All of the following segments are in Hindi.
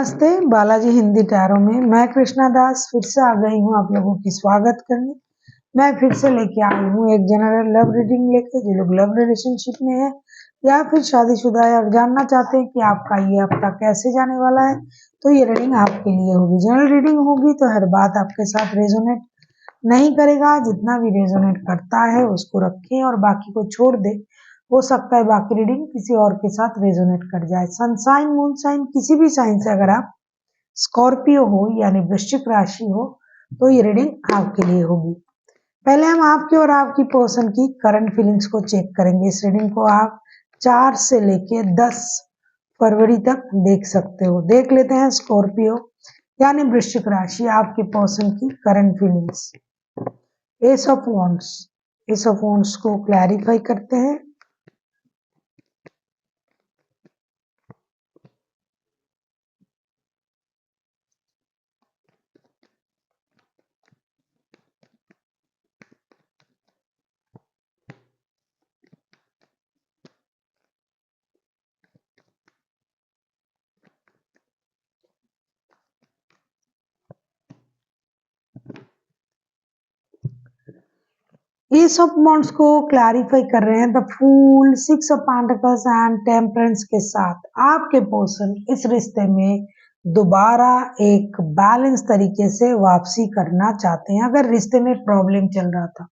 नमस्ते, बालाजी हिंदी टैरो में मैं कृष्णा दास फिर से आ गई हूँ आप लोगों की स्वागत करने। मैं फिर से लेके आई हूँ एक जनरल लव रीडिंग लेके। जो लोग लव रिलेशनशिप में है या फिर शादीशुदा या जानना चाहते हैं कि आपका ये हफ्ता कैसे जाने वाला है, तो ये रीडिंग आपके लिए होगी। जनरल रीडिंग होगी तो हर बात आपके साथ रेजोनेट नहीं करेगा। जितना भी रेजोनेट करता है उसको रखें और बाकी को छोड़ दे। हो सकता है बाकी रीडिंग किसी और के साथ रेजोनेट कर जाए। सनसाइन मून साइन किसी भी साइन से अगर आप स्कॉर्पियो हो यानी वृश्चिक राशि हो तो ये रीडिंग आपके लिए होगी। पहले हम आपके और आपकी पर्सन की करंट फीलिंग्स को चेक करेंगे। इस रीडिंग को आप 4 से लेके 10 फरवरी तक देख सकते हो। देख लेते हैं स्कॉर्पियो यानी वृश्चिक राशि आपके पर्सन की current feelings. Ace of wands को क्लैरिफाई करते हैं। एस ऑफ वॉन्ड्स को क्लैरिफाई कर रहे हैं the fool, 6 of pentacles and temperance के साथ। आपके पर्सन इस रिश्ते में दोबारा एक बैलेंस तरीके से वापसी करना चाहते हैं। अगर रिश्ते में प्रॉब्लम चल रहा था,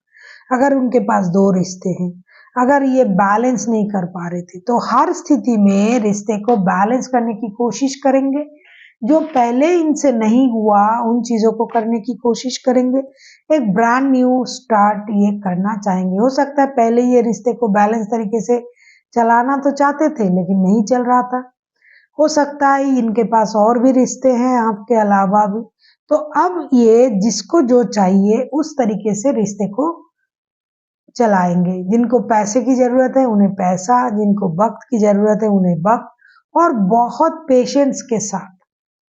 अगर उनके पास 2 रिश्ते हैं, अगर ये बैलेंस नहीं कर पा रहे थे, तो हर स्थिति में रिश्ते को बैलेंस करने की कोशिश करेंगे। जो पहले इनसे नहीं हुआ उन चीजों को करने की कोशिश करेंगे। एक ब्रांड न्यू स्टार्ट ये करना चाहेंगे। हो सकता है पहले ये रिश्ते को बैलेंस तरीके से चलाना तो चाहते थे लेकिन नहीं चल रहा था। हो सकता है इनके पास और भी रिश्ते हैं आपके अलावा भी। तो अब ये जिसको जो चाहिए उस तरीके से रिश्ते को चलाएंगे। जिनको पैसे की जरूरत है उन्हें पैसा, जिनको वक्त की जरूरत है उन्हें वक्त, और बहुत पेशेंस के साथ।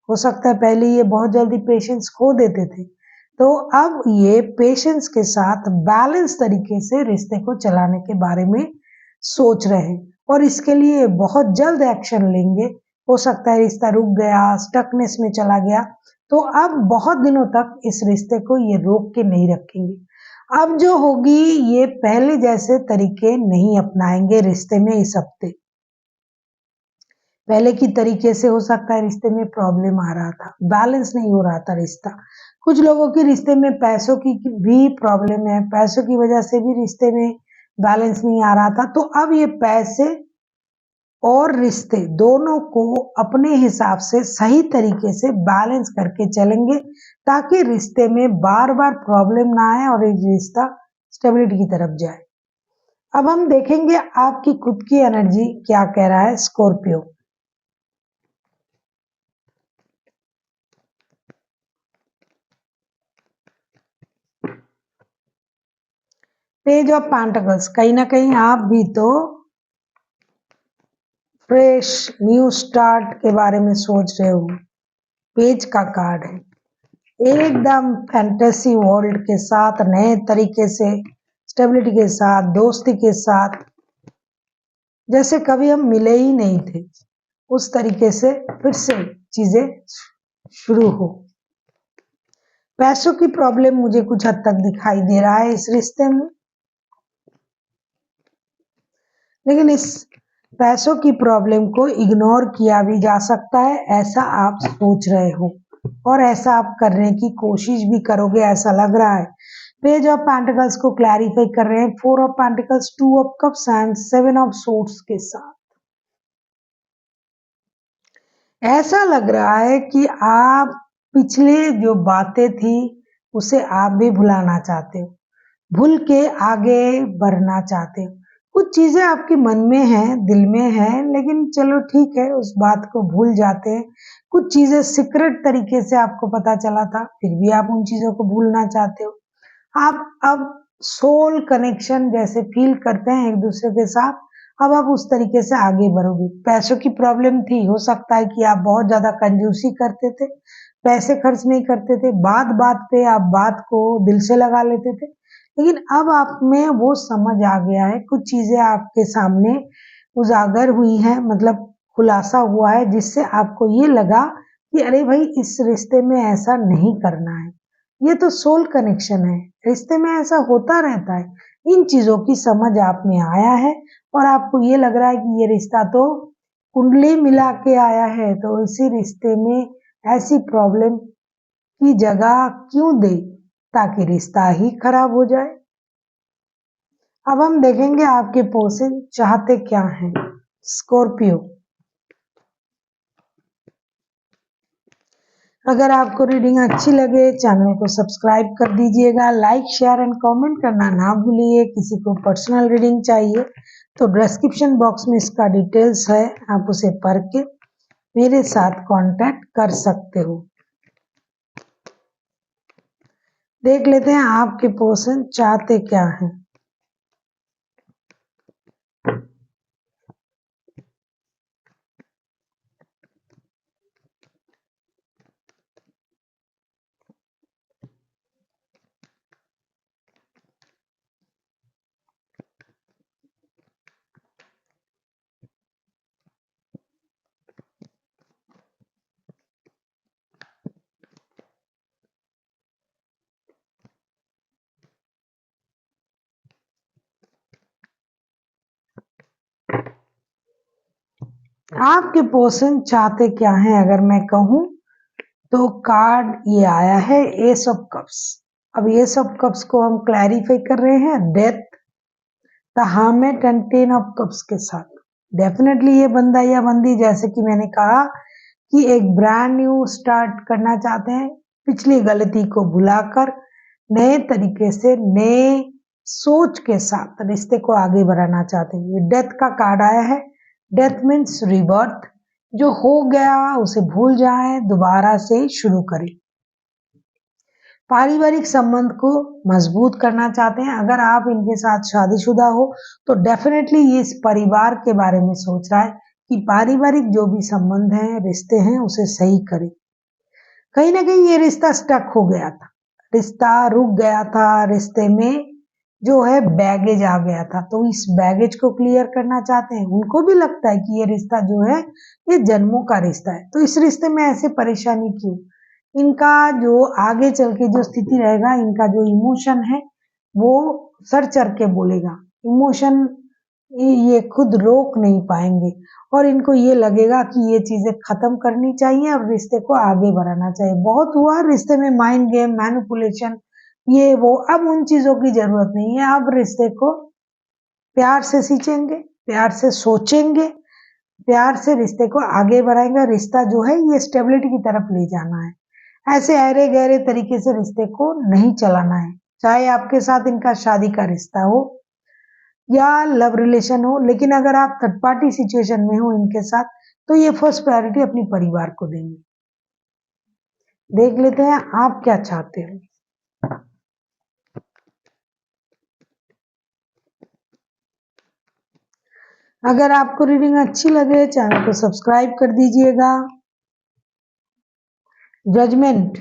हो सकता है पहले ये बहुत जल्दी पेशेंस खो देते थे, तो अब ये पेशेंस के साथ बैलेंस तरीके से रिश्ते को चलाने के बारे में सोच रहे हैं और इसके लिए बहुत जल्द एक्शन लेंगे। हो सकता है रिश्ता रुक गया, स्टकनेस में चला गया, तो अब बहुत दिनों तक इस रिश्ते को ये रोक के नहीं रखेंगे। अब जो होगी ये पहले जैसे तरीके नहीं अपनाएंगे रिश्ते में। इस हफ्ते पहले की तरीके से हो सकता है रिश्ते में प्रॉब्लम आ रहा था, बैलेंस नहीं हो रहा था रिश्ता। कुछ लोगों के रिश्ते में पैसों की भी प्रॉब्लम है, पैसों की वजह से भी रिश्ते में बैलेंस नहीं आ रहा था। तो अब ये पैसे और रिश्ते दोनों को अपने हिसाब से सही तरीके से बैलेंस करके चलेंगे ताकि रिश्ते में बार बार प्रॉब्लम ना आए और ये रिश्ता स्टेबिलिटी की तरफ जाए। अब हम देखेंगे आपकी खुद की एनर्जी क्या कह रहा है स्कॉर्पियो। पेज ऑफ पेंटिकल्स, कहीं ना कहीं आप भी तो फ्रेश न्यू स्टार्ट के बारे में सोच रहे हो। पेज का कार्ड है एकदम फैंटेसी वर्ल्ड के साथ, नए तरीके से, स्टेबिलिटी के साथ, दोस्ती के साथ, जैसे कभी हम मिले ही नहीं थे उस तरीके से फिर से चीजें शुरू हो। पैसों की प्रॉब्लम मुझे कुछ हद तक दिखाई दे रहा है इस रिश्ते में, लेकिन इस पैसों की प्रॉब्लम को इग्नोर किया भी जा सकता है, ऐसा आप सोच रहे हो और ऐसा आप करने की कोशिश भी करोगे ऐसा लग रहा है। पेज ऑफ पेंटिकल्स को क्लैरिफाई कर रहे हैं 4 of pentacles, 2 of cups and 7 of swords के साथ। ऐसा लग रहा है कि आप पिछले जो बातें थी उसे आप भी भुलाना चाहते हो, भूल के आगे बढ़ना चाहते हो। कुछ चीजें आपके मन में हैं, दिल में हैं, लेकिन चलो ठीक है उस बात को भूल जाते हैं। कुछ चीजें सीक्रेट तरीके से आपको पता चला था, फिर भी आप उन चीजों को भूलना चाहते हो। आप अब सोल कनेक्शन जैसे फील करते हैं एक दूसरे के साथ, अब आप उस तरीके से आगे बढ़ोगे। पैसों की प्रॉब्लम थी, हो सकता है कि आप बहुत ज्यादा कंजूसी करते थे, पैसे खर्च नहीं करते थे, बात बात पे आप बात को दिल से लगा लेते थे, लेकिन अब आप में वो समझ आ गया है। कुछ चीजें आपके सामने उजागर हुई हैं, मतलब खुलासा हुआ है, जिससे आपको ये लगा कि अरे भाई इस रिश्ते में ऐसा नहीं करना है, ये तो सोल कनेक्शन है, रिश्ते में ऐसा होता रहता है। इन चीजों की समझ आप में आया है और आपको ये लग रहा है कि ये रिश्ता तो कुंडली मिला के आया है, तो इसी रिश्ते में ऐसी प्रॉब्लम की जगह क्यों दे ताकि रिश्ता ही खराब हो जाए। अब हम देखेंगे आपके पर्सन चाहते क्या हैं। स्कॉर्पियो, अगर आपको रीडिंग अच्छी लगे चैनल को सब्सक्राइब कर दीजिएगा, लाइक शेयर एंड कमेंट करना ना भूलिए। किसी को पर्सनल रीडिंग चाहिए तो डिस्क्रिप्शन बॉक्स में इसका डिटेल्स है, आप उसे पढ़ के मेरे साथ कांटेक्ट कर सकते हो। देख लेते हैं आपके पर्सन चाहते क्या हैं। आपके पर्सन चाहते क्या हैं अगर मैं कहूं तो कार्ड ये आया है एस ऑफ कप्स। अब एस ऑफ कप्स को हम क्लैरिफाई कर रहे हैं death, the hermit and ten of cups के साथ। डेफिनेटली ये बंदा या बंदी, जैसे कि मैंने कहा कि एक ब्रांड न्यू स्टार्ट करना चाहते हैं, पिछली गलती को भुलाकर नए तरीके से नए सोच के साथ रिश्ते को आगे बढ़ाना चाहते हैं। ये डेथ का कार्ड आया है। डेथ मीन्स रिबर्थ, जो हो गया उसे भूल जाएं, दोबारा से शुरू करें। पारिवारिक संबंध को मजबूत करना चाहते हैं। अगर आप इनके साथ शादीशुदा हो तो डेफिनेटली ये इस परिवार के बारे में सोच रहा है कि पारिवारिक जो भी संबंध हैं, रिश्ते हैं, उसे सही करें। कहीं ना कहीं ये रिश्ता स्टक हो गया था, रिश्ता रुक गया था, रिश्ते में जो है बैगेज आ गया था, तो इस बैगेज को क्लियर करना चाहते हैं। उनको भी लगता है कि ये रिश्ता जो है ये जन्मों का रिश्ता है, तो इस रिश्ते में ऐसे परेशानी क्यों। इनका जो आगे चल के जो स्थिति रहेगा, इनका जो इमोशन है वो सर चढ़ के बोलेगा। इमोशन ये खुद रोक नहीं पाएंगे और इनको ये लगेगा कि ये चीजें खत्म करनी चाहिए और रिश्ते को आगे बढ़ाना चाहिए। बहुत हुआ रिश्ते में माइंड गेम, मैनिपुलेशन, ये वो, अब उन चीजों की जरूरत नहीं है। अब रिश्ते को प्यार से सींचेंगे, प्यार से सोचेंगे, प्यार से रिश्ते को आगे बढ़ाएंगे। रिश्ता जो है ये स्टेबिलिटी की तरफ ले जाना है, ऐसे अरे गहरे तरीके से रिश्ते को नहीं चलाना है। चाहे आपके साथ इनका शादी का रिश्ता हो या लव रिलेशन हो, लेकिन अगर आप थर्ड पार्टी सिचुएशन में हो इनके साथ तो ये फर्स्ट प्रायोरिटी अपनी परिवार को देंगे। देख लेते हैं आप क्या चाहते हो। अगर आपको रीडिंग अच्छी लगे चैनल को सब्सक्राइब कर दीजिएगा। जजमेंट,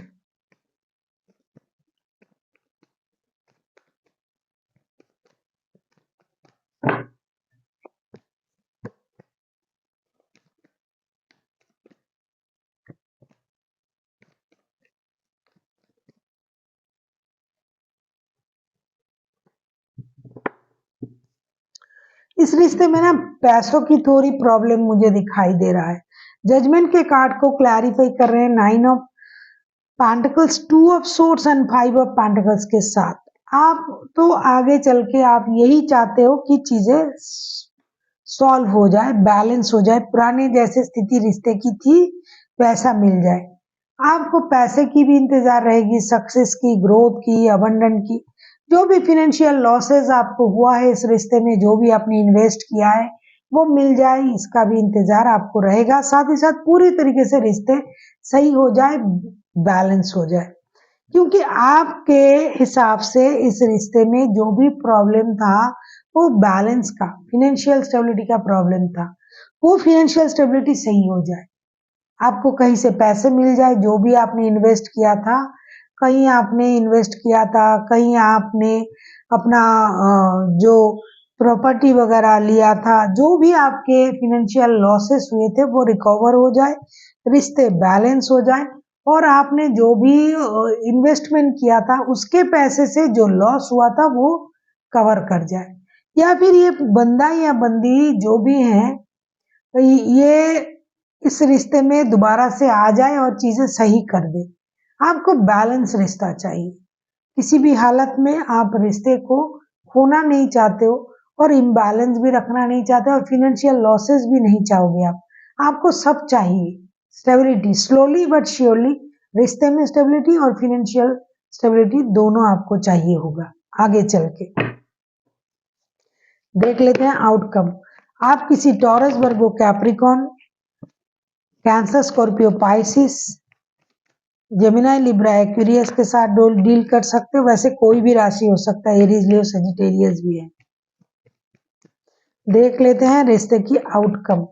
इस रिश्ते में ना पैसों की थोड़ी प्रॉब्लम मुझे दिखाई दे रहा है। जजमेंट के कार्ड को क्लैरिफाई कर रहे हैं nine of pentacles, two of swords and five of pentacles के साथ। आप तो आगे चल के आप यही चाहते हो कि चीजें सॉल्व हो जाए, बैलेंस हो जाए, पुराने जैसे स्थिति रिश्ते की थी वैसा मिल जाए। आपको पैसे की भी इंतजार रहेगी, सक्सेस की, ग्रोथ की, अबंडन की। जो भी फाइनेंशियल लॉसेस आपको हुआ है इस रिश्ते में, जो भी आपने इन्वेस्ट किया है वो मिल जाए, इसका भी इंतजार आपको रहेगा। साथ ही साथ पूरी तरीके से रिश्ते सही हो जाए, बैलेंस हो जाए, क्योंकि आपके हिसाब से इस रिश्ते में जो भी प्रॉब्लम था वो बैलेंस का, फाइनेंशियल स्टेबिलिटी का प्रॉब्लम था। वो फाइनेंशियल स्टेबिलिटी सही हो जाए, आपको कहीं से पैसे मिल जाए, जो भी आपने इन्वेस्ट किया था, कहीं आपने इन्वेस्ट किया था, कहीं आपने अपना जो प्रॉपर्टी वगैरह लिया था, जो भी आपके फिनेंशियल लॉसेस हुए थे वो रिकवर हो जाए, रिश्ते बैलेंस हो जाए और आपने जो भी इन्वेस्टमेंट किया था उसके पैसे से जो लॉस हुआ था वो कवर कर जाए, या फिर ये बंदा या बंदी जो भी है ये इस रिश्ते में दोबारा से आ जाए और चीजें सही कर दे। आपको बैलेंस रिश्ता चाहिए, किसी भी हालत में आप रिश्ते को खोना नहीं चाहते हो और इम्बैलेंस भी रखना नहीं चाहते और फिनेंशियल लॉसेस भी नहीं चाहोगे आप। आपको सब चाहिए, स्टेबिलिटी, स्लोली बट श्योरली रिश्ते में स्टेबिलिटी और फिनेंशियल स्टेबिलिटी दोनों आपको चाहिए होगा आगे चल के। देख लेते हैं आउटकम। आप किसी Taurus, Virgo, Capricorn, Cancer, Scorpio, Pisces, Gemini, Libra, Aquarius के साथ डील कर सकते हो। वैसे कोई भी राशि हो सकता है, एरीज, लियो, सजिटेरियस भी है। देख लेते हैं रिश्ते की आउटकम।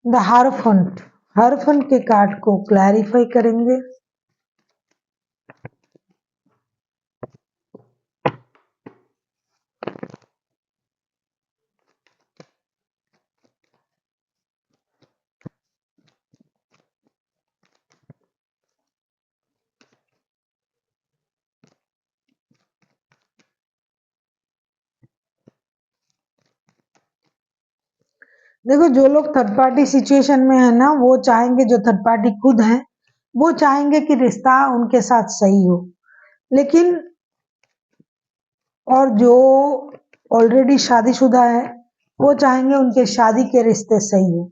द हारफंट, हारफंट के कार्ड को क्लैरिफाई करेंगे। देखो, जो लोग थर्ड पार्टी सिचुएशन में है ना, वो चाहेंगे, जो थर्ड पार्टी खुद है वो चाहेंगे कि रिश्ता उनके साथ सही हो, लेकिन और जो ऑलरेडी शादीशुदा है वो चाहेंगे उनके शादी के रिश्ते सही हो।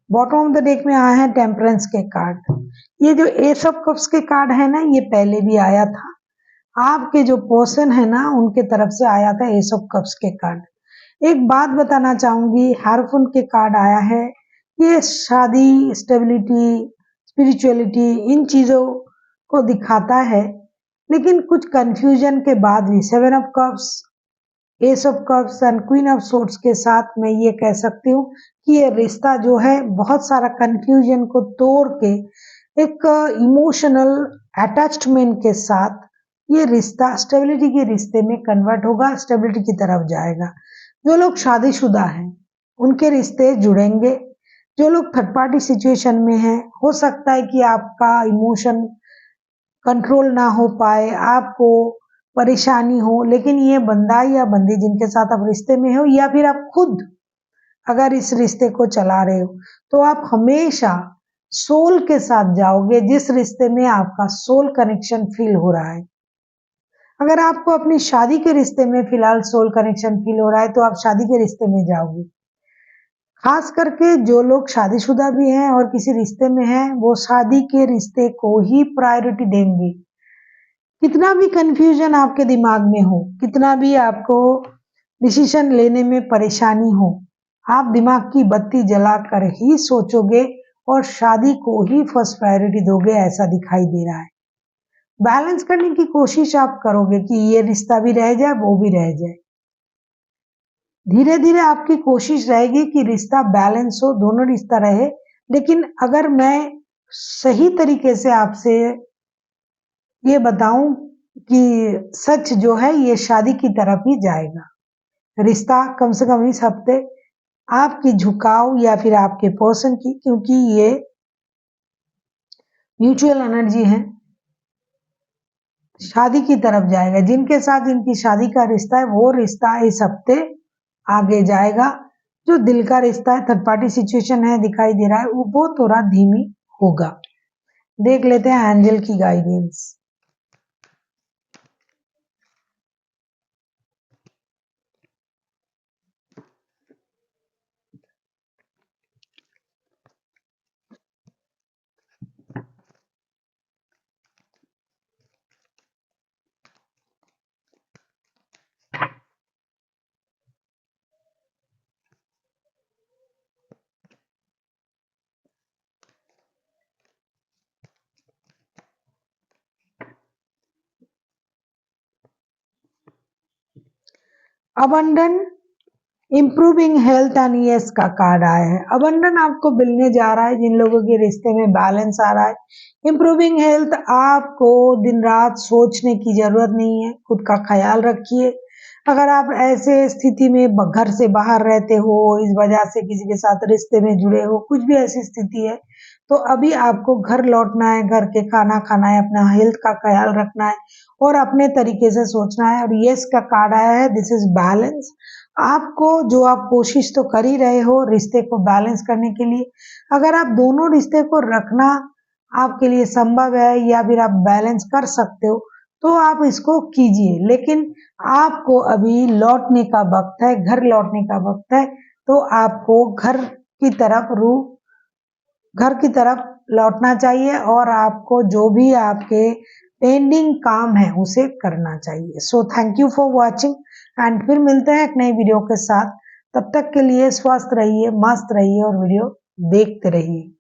बॉटम ऑफ द डेक में आया है टेम्परेंस के कार्ड। ये जो एस ऑफ कप्स के कार्ड है ना, ये पहले भी आया था, आपके जो पर्सन है ना उनके तरफ से आया था एस ऑफ कप्स के कार्ड। एक बात बताना चाहूंगी, हारफुन के कार्ड आया है, ये शादी, स्टेबिलिटी, स्पिरिचुअलिटी, इन चीजों को दिखाता है, लेकिन कुछ कंफ्यूजन के बाद भी seven of cups, S of cups and queen of swords के साथ मैं ये कह सकती हूँ कि ये रिश्ता जो है बहुत सारा कंफ्यूजन को तोड़ के एक इमोशनल अटैचमेंट के साथ ये रिश्ता स्टेबिलिटी के रिश्ते में कन्वर्ट होगा, स्टेबिलिटी की तरफ जाएगा। जो लोग शादीशुदा हैं उनके रिश्ते जुड़ेंगे। जो लोग थर्ड पार्टी सिचुएशन में हैं, हो सकता है कि आपका इमोशन कंट्रोल ना हो पाए, आपको परेशानी हो, लेकिन ये बंदा या बंदी जिनके साथ आप रिश्ते में हो या फिर आप खुद अगर इस रिश्ते को चला रहे हो, तो आप हमेशा सोल के साथ जाओगे, जिस रिश्ते में आपका सोल कनेक्शन फील हो रहा है। अगर आपको अपनी शादी के रिश्ते में फिलहाल सोल कनेक्शन फील हो रहा है तो आप शादी के रिश्ते में जाओगे। खास करके जो लोग शादीशुदा भी हैं और किसी रिश्ते में हैं, वो शादी के रिश्ते को ही प्रायोरिटी देंगे। कितना भी कंफ्यूजन आपके दिमाग में हो, कितना भी आपको डिसीजन लेने में परेशानी हो, आप दिमाग की बत्ती जलाकर ही सोचोगे और शादी को ही फर्स्ट प्रायोरिटी दोगे, ऐसा दिखाई दे रहा है। बैलेंस करने की कोशिश आप करोगे कि ये रिश्ता भी रह जाए, वो भी रह जाए। धीरे धीरे आपकी कोशिश रहेगी कि रिश्ता बैलेंस हो, दोनों रिश्ता रहे, लेकिन अगर मैं सही तरीके से आपसे ये बताऊं कि सच जो है ये शादी की तरफ ही जाएगा। रिश्ता कम से कम इस हफ्ते आपकी झुकाव या फिर आपके पर्सन की, क्योंकि ये म्यूचुअल एनर्जी है, शादी की तरफ जाएगा। जिनके साथ इनकी शादी का रिश्ता है वो रिश्ता इस हफ्ते आगे जाएगा। जो दिल का रिश्ता है, थर्ड पार्टी सिचुएशन है दिखाई दे रहा है, वो थोड़ा धीमी होगा। देख लेते हैं एंजल की guidance. Abandon improving health and yes का कार्ड आया है। अबंडन आपको मिलने जा रहा है जिन लोगों के रिश्ते में बैलेंस आ रहा है। इम्प्रूविंग हेल्थ, आपको दिन रात सोचने की जरूरत नहीं है, खुद का ख्याल रखिए। अगर आप ऐसे स्थिति में घर से बाहर रहते हो, इस वजह से किसी के साथ रिश्ते में जुड़े हो, कुछ भी ऐसी स्थिति है, तो अभी आपको घर लौटना है, घर के खाना खाना है, अपना हेल्थ का ख्याल रखना है और अपने तरीके से सोचना है। और यस का कार्ड आया है, दिस इज बैलेंस। आपको जो आप कोशिश तो कर ही रहे हो रिश्ते को बैलेंस करने के लिए। अगर आप दोनों रिश्ते को रखना आपके लिए संभव है या फिर आप बैलेंस कर सकते हो तो आप इसको कीजिए, लेकिन आपको अभी लौटने का वक्त है, घर लौटने का वक्त है, तो आपको घर की तरफ लौटना चाहिए और आपको जो भी आपके पेंडिंग काम है उसे करना चाहिए। So thank you for watching and फिर मिलते हैं एक नई वीडियो के साथ। तब तक के लिए स्वस्थ रहिए, मस्त रहिए और वीडियो देखते रहिए।